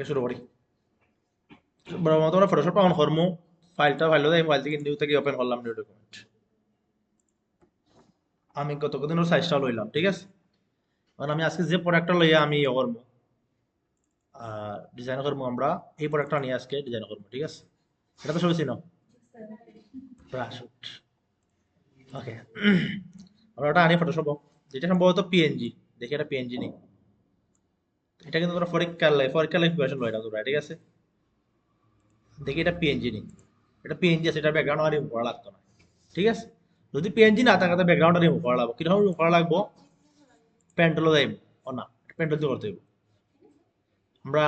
ওকে শুরু করি। প্রথমত আমরা ফটোশপ অন করবো, ফাইলটা দেয় মোবাইল থেকে নিউ থেকে ওপেন করলাম, নিউ ডকুমেন্ট। আমি গত কদিনের সাইজটা লইলাম, ঠিক আছে। কারণ আমি আজকে যে প্রোডাক্টটা লইয়া আমি ইয়ে করবো, ডিজাইন করবো, আমরা এই প্রোডাক্টটা নিয়ে আজকে ডিজাইন করবো, ঠিক আছে। এটা তো সবাই চিনো, ব্রাশউট। ওকে, আমরা ওটা আনি ফটোশপ, যেটা সম্ভবত পিএনজি। দেখি এটা পিএনজি নেই, এটা কিন্তু তোরা পরীক্ষার প্রিপারেশন লয় না তোরা, ঠিক আছে। দেখি এটা পিএনজি নেই, এটা পিএনজি আছে, এটা ব্যাকগ্রাউন্ড আর রিমুভ করা লাগতো না, ঠিক আছে। যদি পিএনজি না থাকে, ব্যাকগ্রাউন্ড রিমুভ করা লাগবে। কিরকম রিমুভ করা লাগবো? পেন্ট্রোল যাইব ও না, পেন্ট্রোল দিয়ে করতে হইব। আমরা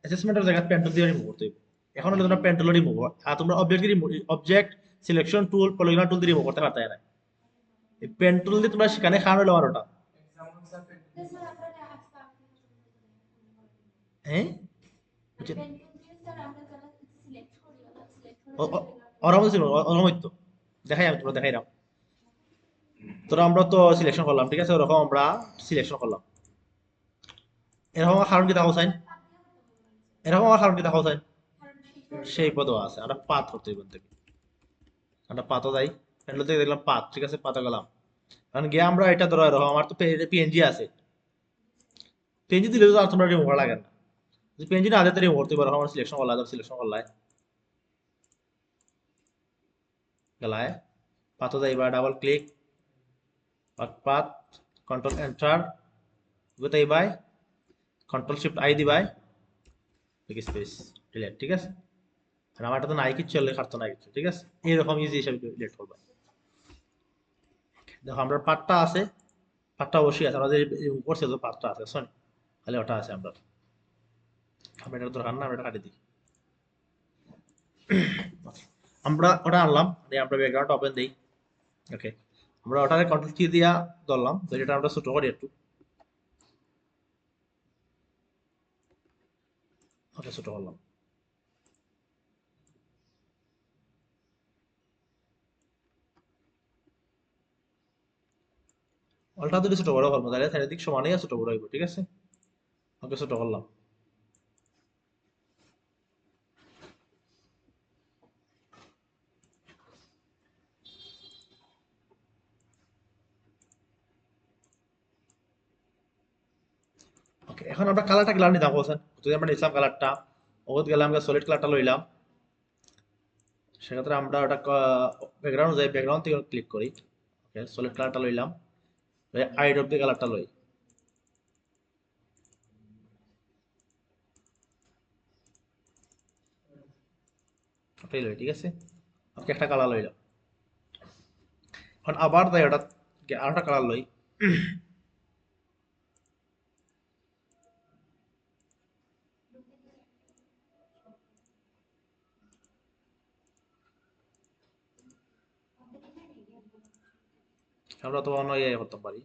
অ্যাসেসমেন্টের জায়গায় পেন্ট্রোল দিয়ে রিমুভ করতে হইব। এখন হলে তোমরা পেন্ট্রোল রিমুভ, আর তোমরা object selection tool, polygon tool দিয়ে রিমুভ করতে পারতে না। এই পেন্ট্রোল দিয়ে তোমরা সেখানে খাওয়ানো হলো আর ওটা, হ্যাঁ বুঝছেন? ওরম ছিল, ওরম হইতো। দেখাই আমি, তোমরা দেখাই দাও। তোরা আমরা তো সিলেকশন করলাম, ঠিক আছে, ওরকম আমরা সিলেকশন করলাম। এরকম আমার কারণ কি দেখাও চাই, এরকম আমার কারণ কি দেখাও চাই, সেই পদও আছে। আমরা পাত করতে হইব থেকে, আমরা পাতও যাই, পেন্ডল থেকে দেখলাম পাত, ঠিক আছে, পাতা গেলাম। কারণ গিয়ে আমরা এটা ধরো এরকম, আমার তো পিএনজি আছে, পিএনজি দিলে তো আর তোমরা রিমুভ করা লাগে না। যদি পিএনজি না দিতে রিমুভ করতে পারো, আমার সিলেকশন করলা, সিলেকশন করলাই গেলায়, পাতও যাইবা, ডাবল ক্লিক, পাত, কন্ট্রোল এন্টার, গোতাই বাই, কন্ট্রোল শিফট আই দিবাই, স্পেস ডিলেট, ঠিক আছে। আর আমারটা তো নাই কিচ্ছু, চলে খাটতো নাই কিছু, ঠিক আছে। এইরকম ইজি হিসাবে ডিলেট করবা। দেখো আমরা পার্টটা আছে, পার্টটা অবশ্যই আছে, আমাদের করছে তো পার্টটা আছে, শোন খালি ওটা আছে। আমরা আমরা এটা দরকার না, আমরা এটা কাটি দিই। আমরা ওটা আনলাম, আমরা ব্যাকগ্রাউন্ড ওপেন দিই। ওকে, আমরা ওটারে কন্ট্রোল কি দিয়া ধরলাম, তো এটা আমরা ছোট করি একটু। ওকে, ছোট করলাম। অলটা যদি ছোট বড় করবো, তাহলে চারিদিক সমানই ছোট বড় হইব, ঠিক আছে। ওকে, ছোট করলাম। ওকে, এখন আমরা কালারটা গেলাম নিতাম বলছেন, যদি আমরা নিলাম কালারটা, ওগুলো গেলাম সলিড কালারটা লইলাম। সেক্ষেত্রে আমরা ওটা ব্যাকগ্রাউন্ড যাই, ব্যাকগ্রাউন্ড থেকে ক্লিক করি। ওকে, সলিড কালারটা লইলাম, আইড অফ দি কালারটা লই, ওটাই লই, ঠিক আছে। ওকে, একটা কালার লইলাম। এখন আবার তাই ওটা আরেকটা কালার লই। আমরা তো অন্য ইয়ে করতে পারি।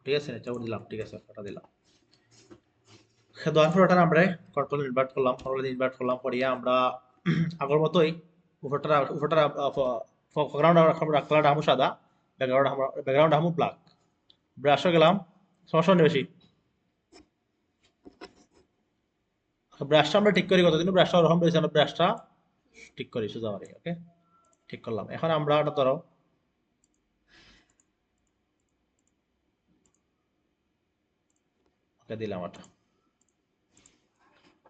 ঠিক আছে, এটা দিলাম, ঠিক আছে, ওটা দিলাম। দেওয়ার পর ওটা আমরা কন্ট্রোল ইনভার্ট করলাম, পরিয়া আমরা আগের মতোই উপরটা ফোরগ্রাউন্ড কালার আমু সাদা, ব্যাকগ্রাউন্ড আমু ব্ল্যাক। ব্রাশও গেলাম, সমস্যা নেই বেশি। ব্রাশটা আমরা ঠিক করি, কতদিন ব্রাশটা ওরকম রয়েছে, আমরা ব্রাশটা ঠিক করি সোজা মারি। ওকে, ঠিক করলাম। এখন আমরা ওটা ধরো ওকে দিলাম, ওটা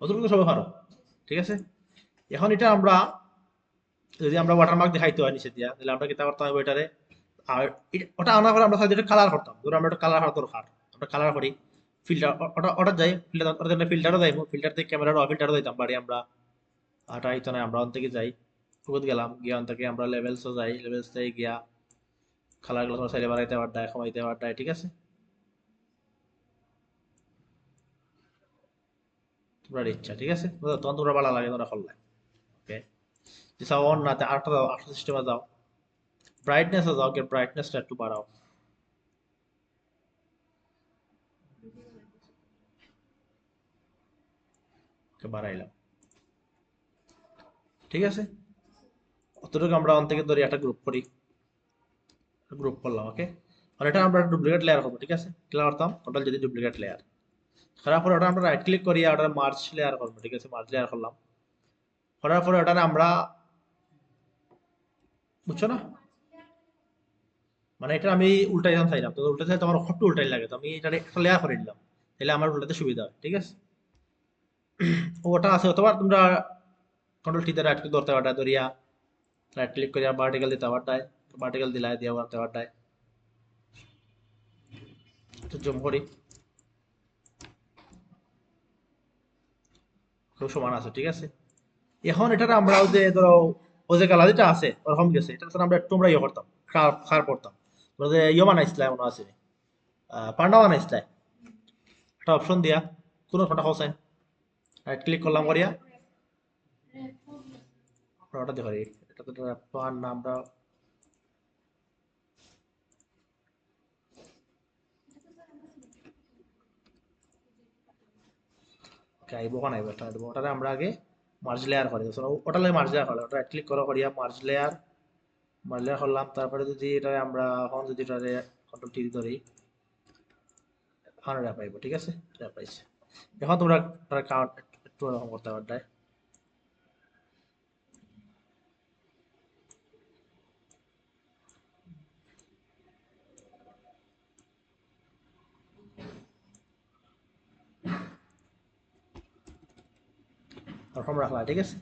অতটুকু সবাই পারো, ঠিক আছে। এখন এটা আমরা যদি আমরা ওয়াটারমার্ক দেখাইতে হয় নিচে দিয়া, তাহলে আমরা কিতা করতে হবে ওইটারে, আর ওটা আনার পরে আমরা সাইডে কালার করতাম। ধরো আমরা একটা কালার হওয়ার দরকার, আমরা কালার করি, ফিল্টার ওটা যাই, ফিল্টার ফিল্টারও যাই, ফিল্টার থেকে ক্যামেরার ফিল্টারও যাইতাম বাড়ি আমরা। আটা আইতো না, আমরা অন থেকে যাই, খুব গেলাম, গিয়ে অন থেকে আমরা লেভেলসও যাই, লেভেলস থেকে গিয়া কালার গুলো সাইডে বাড়াইতে পারতায়, কমাইতে পারতায়, ঠিক আছে। তোমরা ইচ্ছা, ঠিক আছে, তখন তোমরা ভালো লাগে তোমরা করলাই। ওকে, চাও অন না, আটটা দাও, আটটা সিস্টেমে যাও, ব্রাইটনেসে যাও, গিয়ে ব্রাইটনেসটা একটু বাড়াও। ওকে, বাড়াইলাম, ঠিক আছে। অতটুকু আমরা অন থেকে ধরি একটা গ্রুপ করি, গ্রুপ করলাম। ওকে, আর এটা আমরা ডুপ্লিকেট লেয়ার করবো, ঠিক আছে? ক্লিয়ার করতাম টোটাল যদি ডুপ্লিকেট লেয়ার করার পরে ওটা আমরা রাইট ক্লিক করি, ওটা মার্জ লেয়ার করবো, ঠিক আছে? মার্জ লেয়ার করলাম, করার পরে ওটা আমরা, বুঝছো না, মানে এটা আমি উল্টাইতাম চাইলাম, তো উল্টাতে তোমার খট্টু উল্টাই লাগে, তো আমি এটা একটা লেয়ার করে নিলাম, তাহলে আমার উল্টাতে সুবিধা হয়, ঠিক আছে? ওটা আছে, অথবা তোমরা কন্ট্রোল টি তে রাইট ক্লিক ধরতে পারটা, ধরিয়া রাইট ক্লিক করিয়া ভার্টিক্যাল দিতে পারটায়, ভার্টিক্যাল দিলাই দিয়া করতে পারটায়, তো জুম করি, খুব সমান আছে, ঠিক আছে? এখন এটার আমরা ওই যে ধরো ওই যে গ্যালারিটা আছে ওরকম গেছে, এটা আমরা একটু আমরা ইয়ে করতাম, খার করতাম, ধরো যে ইয়ে বানাইছিলাম মনে আছে, পান্ডা বানাইছিলাম, একটা অপশন দিয়া কোনো ফটো হোসেন রাইট ক্লিক করলাম করিয়া ওটা দেখো এটা তো পান্ডা আমরা আইব কোন আইব একটা দেবো, ওটারে আমরা আগে মার্জ লেয়ার করি, ওটা লাগে মার্জ লেয়ার করলাম, ওটা রাইট ক্লিক করো করিয়া মার্জ লেয়ার করলাম, তারপরে যদি এটা আমরা এখন যদি এটা কন্ট্রোল টি ধরি, এখন এটা পাইব, ঠিক আছে? এটা পাইছে। এখন তোমরা কাউন্ট একটু এরকম করতে পারবে, ওরকম রাখলা, ঠিক আছে?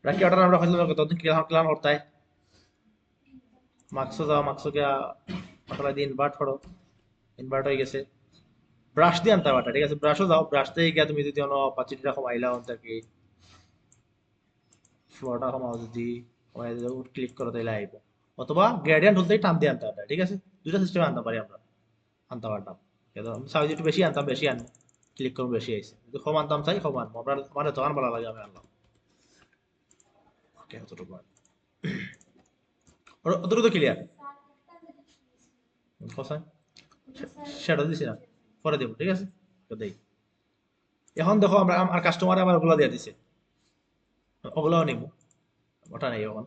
রাখি ওটা আমরা হইলো কত ক্লিয়ার ক্লিয়ার করতে হয়, মার্কসও যাও, মার্কসও গিয়া ওটা দিয়ে ইনভার্ট করো, ইনভার্ট হয়ে গেছে, ব্রাশ দিয়ে আনতে পারটা, ঠিক আছে? ব্রাশও যাও, ব্রাশ দিয়ে গিয়া তুমি যদি অন্য অপারচুনিটিটা কমাইলা অন থাকি ফ্লোটা কমাও, যদি কমাই দিলে ক্লিক করো তাইলে আইব, অথবা গ্রেডিয়েন্ট হলতেই টান দিয়ে আনতে পারটা, ঠিক আছে? দুইটা সিস্টেমে আনতে পারি আমরা, আনতে পারতাম, কিন্তু আমি চাই একটু বেশি আনতাম, বেশি আনবো, ক্লিক করবো বেশি আইছে, যদি কম আনতাম চাই কম আনবো, আমরা আমার দোকান ভালো লাগে আমি আনলাম, ওকে অতটুকু অতটুকু ক্লিয়ার কোথায় সেটা দিছি না, পরে দেবো, ঠিক আছে? তো দেই, এখন দেখো আমরা আমার কাস্টমার আমার ওগুলো দিয়ে দিছে, ওগুলোও নিব, ওটা নেই এখন,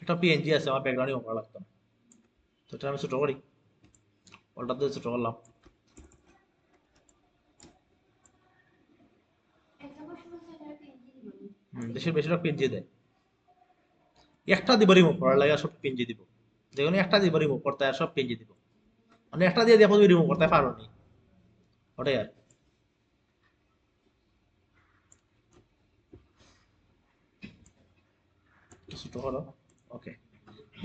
একটা পিএনজি আছে আমার ব্যাকগ্রাউন্ডে করা লাগতো না, তো এটা আমি ছোট করি, ওটা দিয়ে ছোট করলাম, দেশের বেশিরভাগ পিএনজি দেয়, একটা দিব রিমুভ করার লাগে, সব পিএনজি দিব, দেখুন একটা দিব রিমুভ করতে আর সব পিএনজি দিব, মানে একটা দিয়ে দেখো তুমি রিমুভ করতে পারো নি, ওটাই আর ছোট করো, ওকে।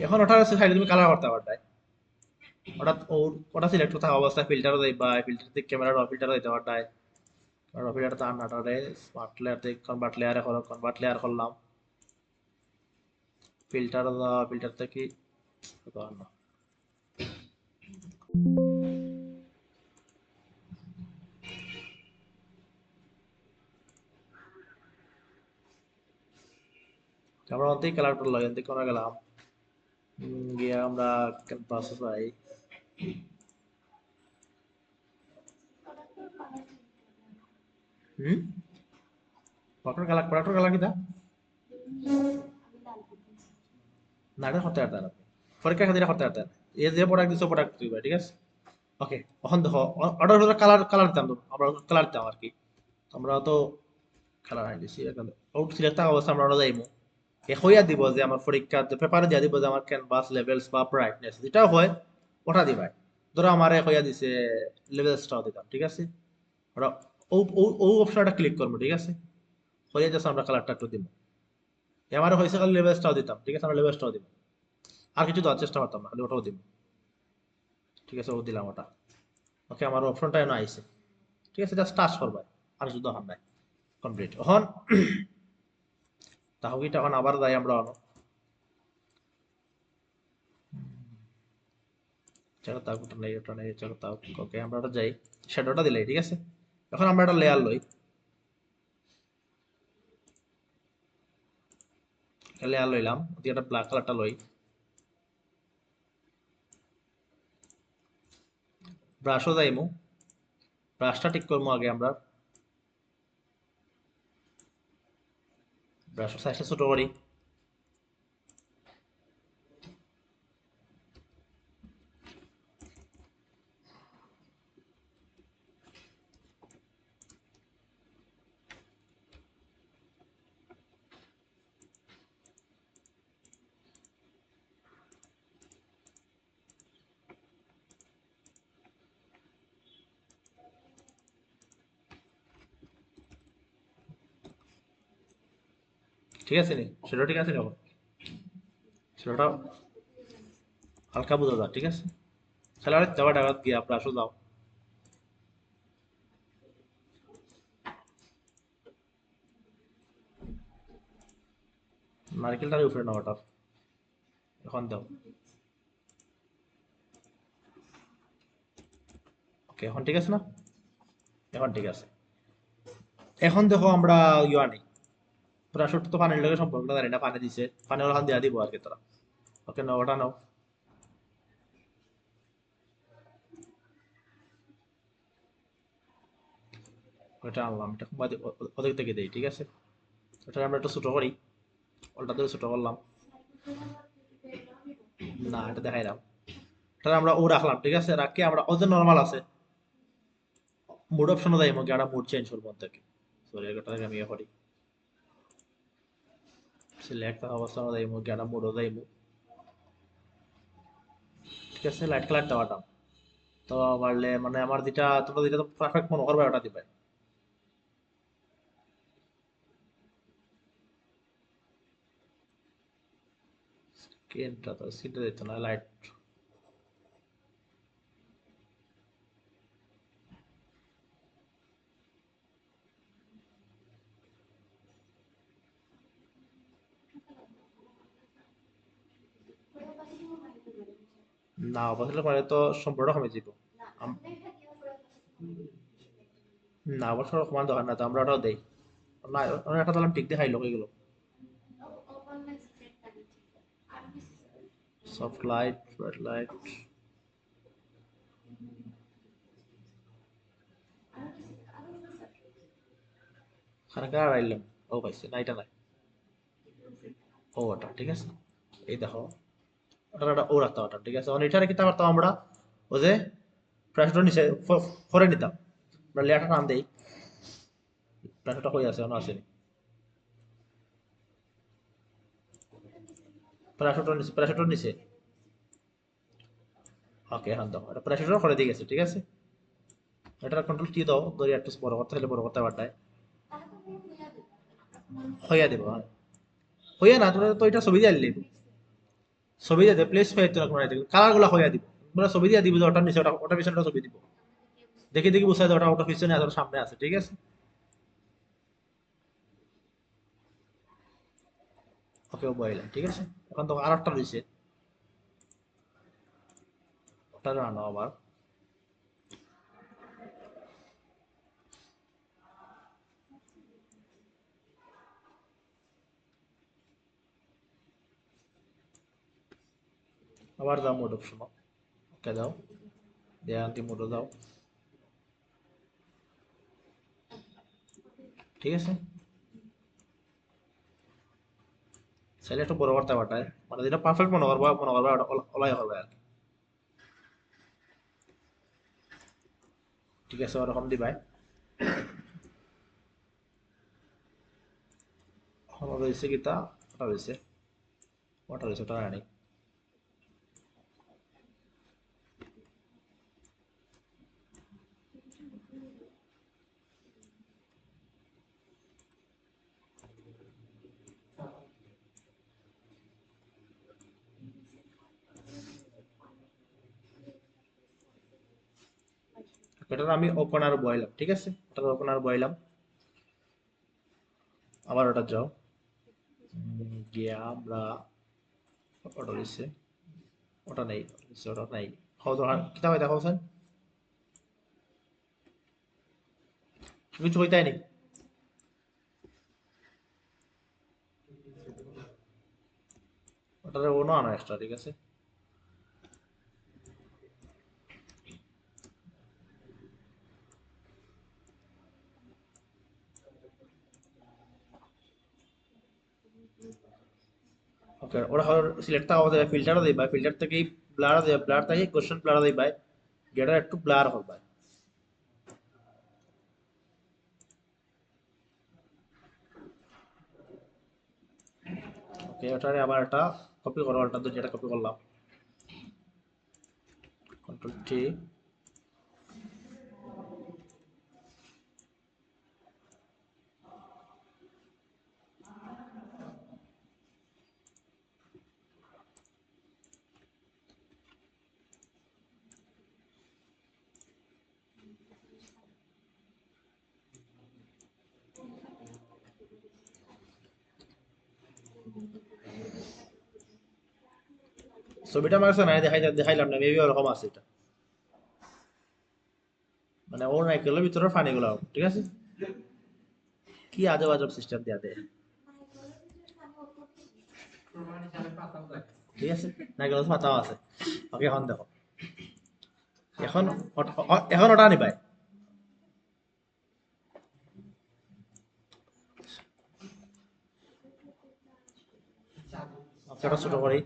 এখন ওটা সাইডে তুমি কালার করতে পারবে, ওটা ওটা সিলেক্ট থাকা অবস্থায় ফিল্টারও যাইবা, ফিল্টার থেকে ক্যামেরা র ফিল্টারও দিতে পারবে, র ফিল্টার তো আনাটারে স্মার্ট লেয়ার থেকে কনভার্ট লেয়ারে করো, কনভার্ট লেয়ার করলাম, ফিল্টার ফিল্টার থেকে না, আমরা অন্তেই কালার করলাম, এখান থেকে আমরা গেলাম, গিয়ে আমরা ক্যানভাস পাই, হুম, প্রোডাক্টর কালার কিটা না, এটা করতে পারতেন আপনি, পরীক্ষা খাতিরে করতে পারতেন, এই যে প্রোডাক্ট দিছো প্রোডাক্ট দিবা, ঠিক আছে? ওকে, এখন দেখো অর্ডার হলো কালার, কালার দিতাম তো আমরা, কালার দিতাম আর কি, আমরা তো কালার আই দিছি, এখন আউট সিলেক্ট থাকা অবস্থা আমরা যাইমু, হইয়া দিব যে আমার পরীক্ষা পেপারে দিয়া দিব যে আমার ক্যানভাস লেভেলস বা ব্রাইটনেস যেটাও হয় ওটা দিবাই, ধরো আমার হইয়া দিছে লেভেলসটাও দিতাম, ঠিক আছে? ওরা ও ও ও অপশনটা ক্লিক করবো, ঠিক আছে? হইয়া যাচ্ছে আমরা কালারটা একটু দিব, আমার হয়েছে খালি লেভেলসটাও দিতাম, ঠিক আছে? আমরা লেভেলসটাও দিব, আর কিছু দেওয়ার চেষ্টা করতাম না, খালি ওটাও দিব, ঠিক আছে? ও দিলাম ওটা, ওকে, আমার অপশনটা এনে আইছে, ঠিক আছে? জাস্ট টাচ করবাই, আর শুধু হান নাই, কমপ্লিট। এখন তাহলে তখন আবার যাই আমরা অন, চলো তাও ওটা নেই, চলো তাও, ওকে আমরা ওটা যাই, শ্যাডোটা দিলাই, ঠিক আছে? এখন আমরা একটা লেয়ার লই, লেয়ার লইলাম, দিয়ে একটা ব্ল্যাক কালারটা লই, ব্রাশও যাইমু, ব্রাশটা ঠিক করবো আগে আমরা, ব্রাশও সাইজটা ছোট করি, ঠিক আছে নি? সেটা ঠিক আছে নি এখন? সেটা হালকা বোঝা যায়, ঠিক আছে? তাহলে আর যাওয়া ডাকাত গিয়ে আপনার আসো যাও। নারকেলটার উপরে না ওটা, এখন দাও। ওকে, এখন ঠিক আছে না? এখন ঠিক আছে। এখন দেখো আমরা ইয়া নেই, প্রাশুট তো পানির লগে সম্পর্ক জানি না, পানি দিছে, পানি ওখান দিয়া দিব আর কি তোরা। ওকে নাও, ওটা নাও। ওটা আনলাম, এটা ওদের থেকে দেই, ঠিক আছে? ওটা আমরা একটু ছোট করি, ওটা ধরে ছোট করলাম। না, এটা দেখাই দাও। এটা আমরা ও রাখলাম, ঠিক আছে? রাখি আমরা ওদের নরমাল আছে, মুড অপশনও দেয় মুখে, আমরা মুড চেঞ্জ করবো থেকে। সরি, এটা থেকে আমি ইয়ে করি, সিলেক্ট অবস্থা দেয় মুখে, আমরা মুডও দেয়, ঠিক আছে? লাইট কালার দেওয়াটা তো পারলে মানে আমার যেটা, তোমরা যেটা পারফেক্ট মনে করবে ওটা দিবে। স্ক্রিনটা তো স্ক্রিনটা দিত না, লাইট। না, অবশ্যই পারে তো সম্পূর্ণ কমে যাব। আম- না, অবশ্য সমান দরকার না তো, আমরা ওটাও দেই না। আমরা একটা দিলাম, টিক দিয়ে হাইলো হয়ে গেল। সফট লাইট, ব্রাইট লাইট, খানিক আর আইলাম। ও পাইছে না, এটা নাই। ও ওটা ঠিক আছে, এই দেখো, ওটা ও রাখতাম ওটা, ঠিক আছে? এটা রেখে পারতাম আমরা ও যে প্রেসটা নিচে ফরে নিতাম, আমরা লেয়ারটা টান দেই। প্রেসটা হয়ে আছে, অন্য আসেনি। প্রেসটার নিচে। ওকে, এখন দাও, এটা প্রেসটা করে দিয়ে গেছে, ঠিক আছে? এটা কন্ট্রোল টি দাও, ধরে একটু বড় করতে হলে বড় করতে পারতায়। হইয়া দেবো, হ্যাঁ। হইয়া না, তোমরা তো এটা ছবি দিয়ে আনলে, ছবি দিয়ে প্লেস হয়ে তো রকম কালার গুলা হইয়া দিব। তোমরা ছবি দিয়ে দিব যে ওটার নিচে, ওটা পিছনে একটা ছবি দিব। দেখি দেখি বুঝাই দাও, ওটা ওটা পিছনে আছে, ওটা সামনে আছে, ঠিক আছে? ওকে, বইলাম, ঠিক আছে? এখন তো আর একটা রয়েছে, ওটা জানো আবার। আবার দাও মোড অপশন, ওকে দাও, দেয়া আনটি মোডও দাও, ঠিক আছে? চাইলে একটু বড় করতে পারতায়, মানে যেটা পারফেক্ট মনে করবা ওটা ওলাই হবে আর কি। ঠিক আছে, ওরকম দিবাই। এখন রয়েছে কিতা, ওটা রয়েছে, ওটা রয়েছে, ওটা আনি। এটার আমি ওপেনার বইলাম, ঠিক আছে? এটার ওপেনার বইলাম। আবার ওটা যাও, গিয়া আমরা ওটা রয়েছে, ওটা নেই, ওটা নাই। খাও তো, কিতাবে দেখো স্যার, কিছু হইতাই নেই। ওটারে অন্য আনো এক্সট্রা, ঠিক আছে? ওকে, ওরা সিলেক্ট থাকা ফিল্টারও দিই ভাই, ফিল্টার থেকেই ব্লার দেয়, ব্লার থেকে কোশ্চেন ব্লার দিই ভাই, গেটার একটু ব্লার হবে ভাই। ওকে, ওটারে আবার একটা কপি করো, ওটা তো যেটা কপি করলাম, কন্ট্রোল টি। ছবিটা আমার কাছে নাই, দেখাইলাম না, মেবি ওরকম আছে এটা। মানে ওর নাইকেলের ভিতরে পানিগুলো, ঠিক আছে। কি আজব আজব সিস্টেম দিয়া দেয়, ঠিক আছে। নাইকেলের পাতাও আছে। ওকে, এখন দেখো, এখন এখন ওটা আনি পায়। ওকে, ওটা ছোট করি।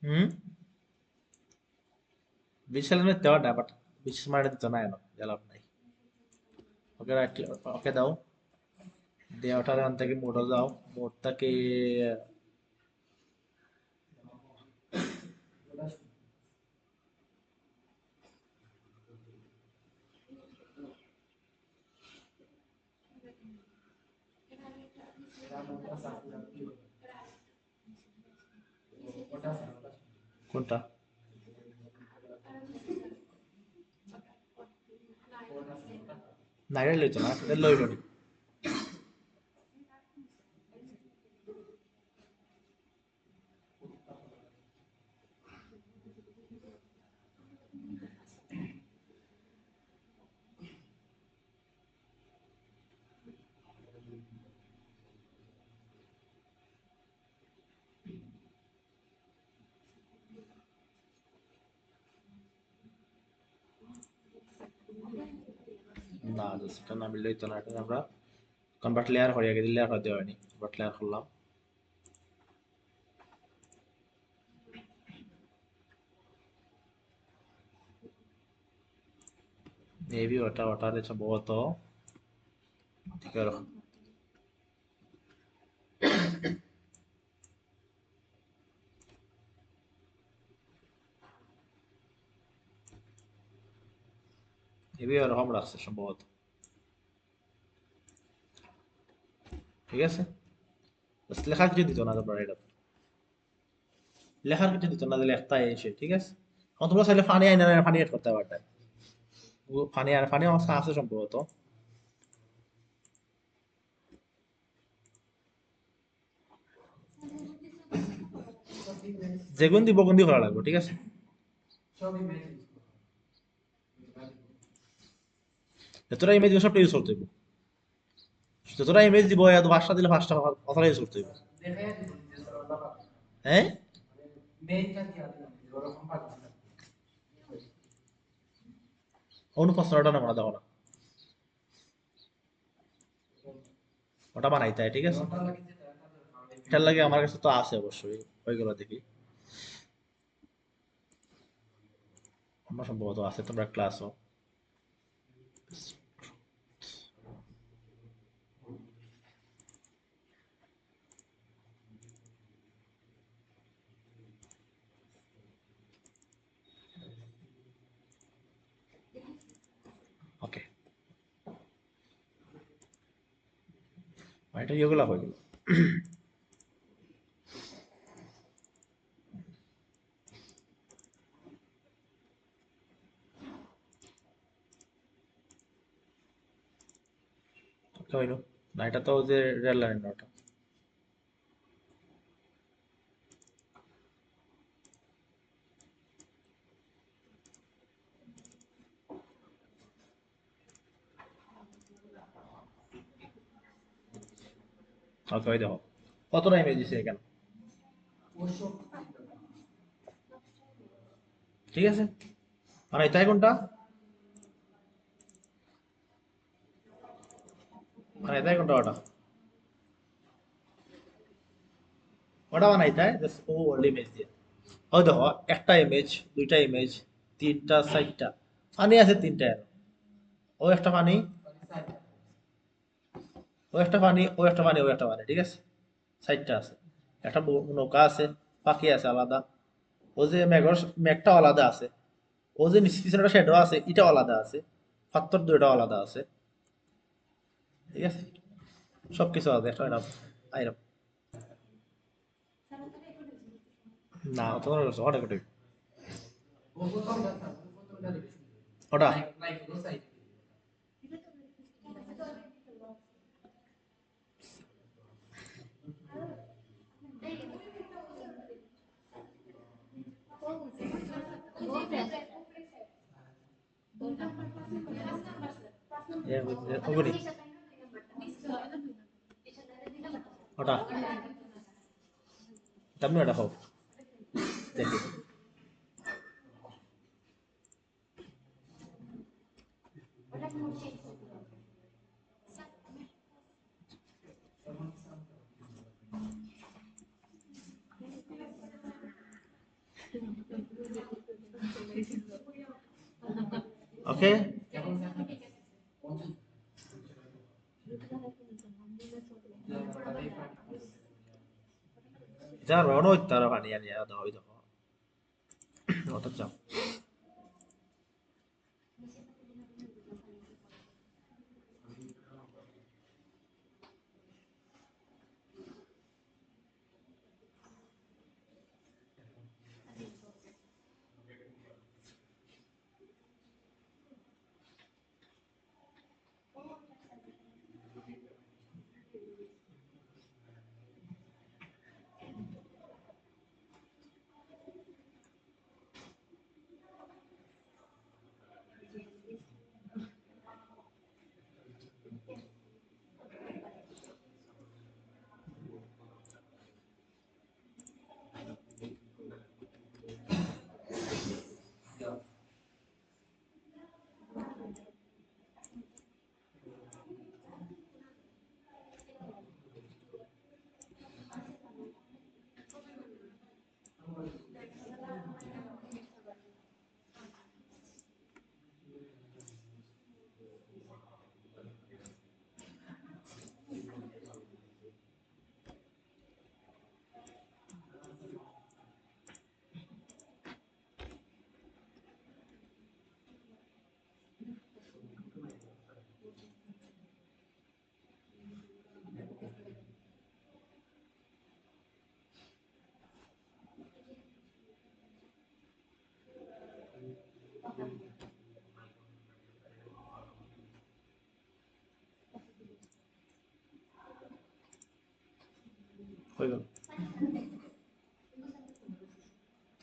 হুম, বিশাল দেওয়া না, বাট বিশেষ মানে দিত না, এনো লাভ নাই। ওকে ওকে দাও, দেওয়াটার এখান থেকে মোড়ে যাও, মোড়টাকে কোনটা নাইরে লইতো না, এটা লইল নি। না, সেটা না মিললেই তো না, এটা আমরা কনভার্ট লেয়ার করি আগে, লেয়ার হতে হয়নি, কনভার্ট লেয়ার করলাম। মেবি ওটা সম্ভবত ঠিক আছে। মেবি ওরকম রাখছে সম্ভবত, ঠিক আছে। Just লেখার কিছু দিত না তোমরা, এটা লেখার কিছু দিত না, যে লেখতা এসে, ঠিক আছে। এখন তোমরা চাইলে ফানি আইনা ফানি এড করতে পারতে, ফানি আর ফানি অবস্থা আছে সম্ভবত। যেগুন দিব বগন্দি করা লাগবে, ঠিক আছে। যতটা ইমেজ দিব সবটা ইউজ করতে হইব, যতটা ইমেজ দিব এত পাঁচটা দিলে পাঁচটা কথা ইউজ করতে হইব। হ্যাঁ, অনুপ্রশ্নটা না মনে দেখো না, ওটা বানাইতে হয়, ঠিক আছে। এটার লাগে আমার কাছে তো আছে অবশ্যই, ওইগুলো দেখি আমার সম্ভবত আছে, তোমরা ক্লাসও। ওকে, এটা এগুলা হয়ে গেল। ওকে হইলো না, এটা তো যে রেল লাইন ওটা। ওকে, ওই দেখো কতটা ইমেজ দিছে এখানে, ঠিক আছে। আর এটাই কোনটা, মানে এটাই কোনটা, ওটা ওটা বানাইতে হয় জাস্ট ও ওল্ড ইমেজ দিয়ে। ওই দেখো, একটা ইমেজ, দুইটা ইমেজ, তিনটা, চারটা ফানি আছে, তিনটা এর। ও একটা ফানি, ও একটা ফানি, ও একটা ফানি, ও একটা ফানি, ঠিক আছে। চারটা আছে, একটা নৌকা আছে, পাখি আছে আলাদা, ও যে মেঘটা আলাদা আছে, ও যে নিচে একটা শ্যাডো আছে এটা আলাদা আছে, পাত্তর দুইটা আলাদা আছে, ঠিক আছে। সবকিছু আছে, একটা এটা আইরম। না, তোমার অনেক ওটাই, ওটা ওগুলি ওটা তুমি ওটা হোক দেখি ওকে যার রনো তারা পানি আনি দাও ওই দেখো ওটা চাও হয়ে গেল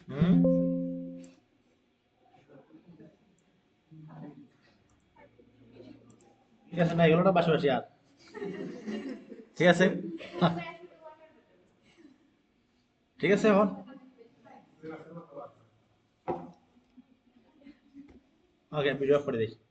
হুম ঠিক আছে না এগুলো না পাশাপাশি আর ঠিক আছে ঠিক আছে এখন ওকে ভিডিও অফ করে দিই